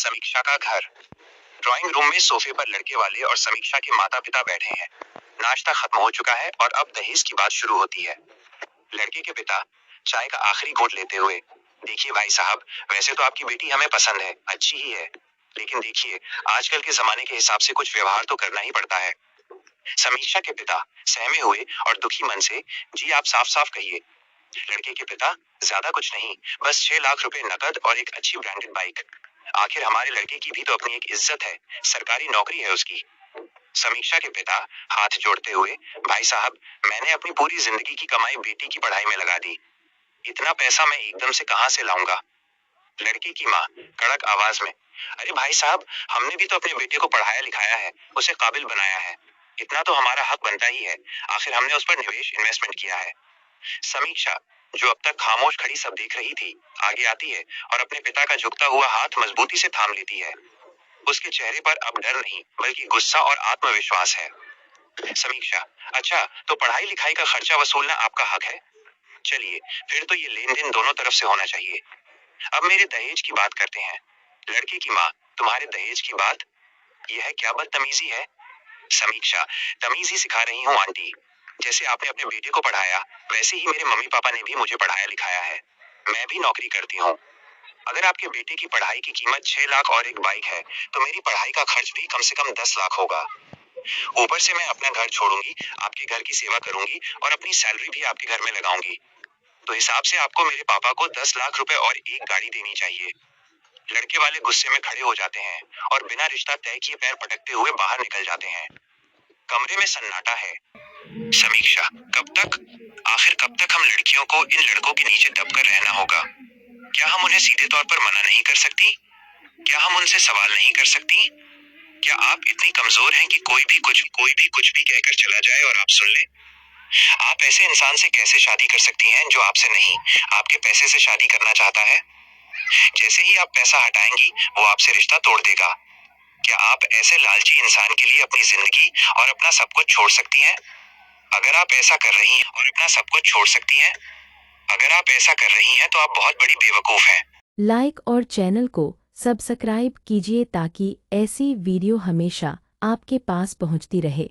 समीक्षा का घर। ड्राइंग रूम में सोफे पर लड़के वाले और समीक्षा के माता पिता बैठे हैं। नाश्ता खत्म हो चुका है और अब दहेज की बात शुरू होती है। लड़के के पिता चाय का आखिरी घूंट लेते हुए, देखिए भाई साहब, वैसे तो आपकी बेटी हमें पसंद है, अच्छी ही है, लेकिन देखिए, आजकल के जमाने के हिसाब से कुछ व्यवहार तो करना ही पड़ता है। समीक्षा के पिता सहमे हुए और दुखी मन से, जी आप साफ साफ कहिए। लड़के के पिता, ज्यादा कुछ नहीं, बस 6 लाख रुपए नकद और एक अच्छी ब्रांडेड बाइक। आखिर हमारे लड़के की भी तो अपनी एक इज्जत है, सरकारी नौकरी है उसकी। समीक्षा के पिता हाथ जोड़ते हुए, भाई साहब, मैंने अपनी पूरी जिंदगी की कमाई बेटी की पढ़ाई में लगा दी, इतना पैसा मैं एकदम से कहां से लाऊंगा। लड़की की माँ कड़क आवाज में, अरे भाई साहब, हमने भी तो अपने बेटे को पढ़ाया लिखाया है, उसे काबिल बनाया है, इतना तो हमारा हक बनता ही है, आखिर हमने उस पर निवेश इन्वेस्टमेंट किया है। समीक्षा, जो अब तक खामोश खड़ी सब देख रही थी, आगे आती है और अपने पिता का झुकता हुआ हाथ मजबूती से थाम लेती है। उसके चेहरे पर अब डर नहीं, बल्कि गुस्सा और आत्मविश्वास है। समीक्षा, अच्छा, तो पढ़ाई लिखाई का खर्चा वसूलना आपका हक है? चलिए, फिर तो ये लेन देन दोनों तरफ से होना चाहिए। अब मेरे दहेज की बात करते हैं। लड़के की माँ, तुम्हारे दहेज की बात? यह क्या बदतमीजी है? समीक्षा, तमीज ही सिखा रही हूँ आंटी। जैसे आपने अपने बेटे को पढ़ाया, वैसे ही मेरे मम्मी पापा ने भी मुझे पढ़ाया लिखाया है। मैं भी नौकरी करती हूँ। अगर आपके बेटे की पढ़ाई की कीमत 6 लाख और एक बाइक है, तो मेरी पढ़ाई का खर्च भी कम से कम 10 लाख होगा। ऊपर से मैं अपना घर छोड़ूंगी, आपके घर की सेवा करूंगी और अपनी सैलरी भी आपके घर में लगाऊंगी। तो हिसाब से आपको मेरे पापा को 10 लाख रुपए और एक गाड़ी देनी चाहिए। लड़के वाले गुस्से में खड़े हो जाते हैं और बिना रिश्ता तय किए पैर पटकते हुए बाहर निकल जाते हैं। कमरे में सन्नाटा है। समीक्षा, कब तक? आखिर कब तक हम लड़कियों को इन लड़कों के नीचे दबकर रहना होगा? क्या हम उन्हें सीधे तौर पर मना नहीं कर सकती? क्या हम उनसे सवाल नहीं कर सकती? क्या आप इतनी कमजोर हैं कि कोई भी कुछ भी कहकर चला जाए और आप सुन ले? आप ऐसे इंसान से कैसे शादी कर सकती हैं जो आपसे नहीं, आपके पैसे से शादी करना चाहता है? जैसे ही आप पैसा हटाएंगी, वो आपसे रिश्ता तोड़ देगा। क्या आप ऐसे लालची इंसान के लिए अपनी जिंदगी और अपना सब कुछ छोड़ सकती हैं? अगर आप ऐसा कर रही हैं और अपना सब कुछ छोड़ सकती हैं, अगर आप ऐसा कर रही हैं तो आप बहुत बड़ी बेवकूफ हैं। लाइक और चैनल को सब्सक्राइब कीजिए ताकि ऐसी वीडियो हमेशा आपके पास पहुंचती रहे।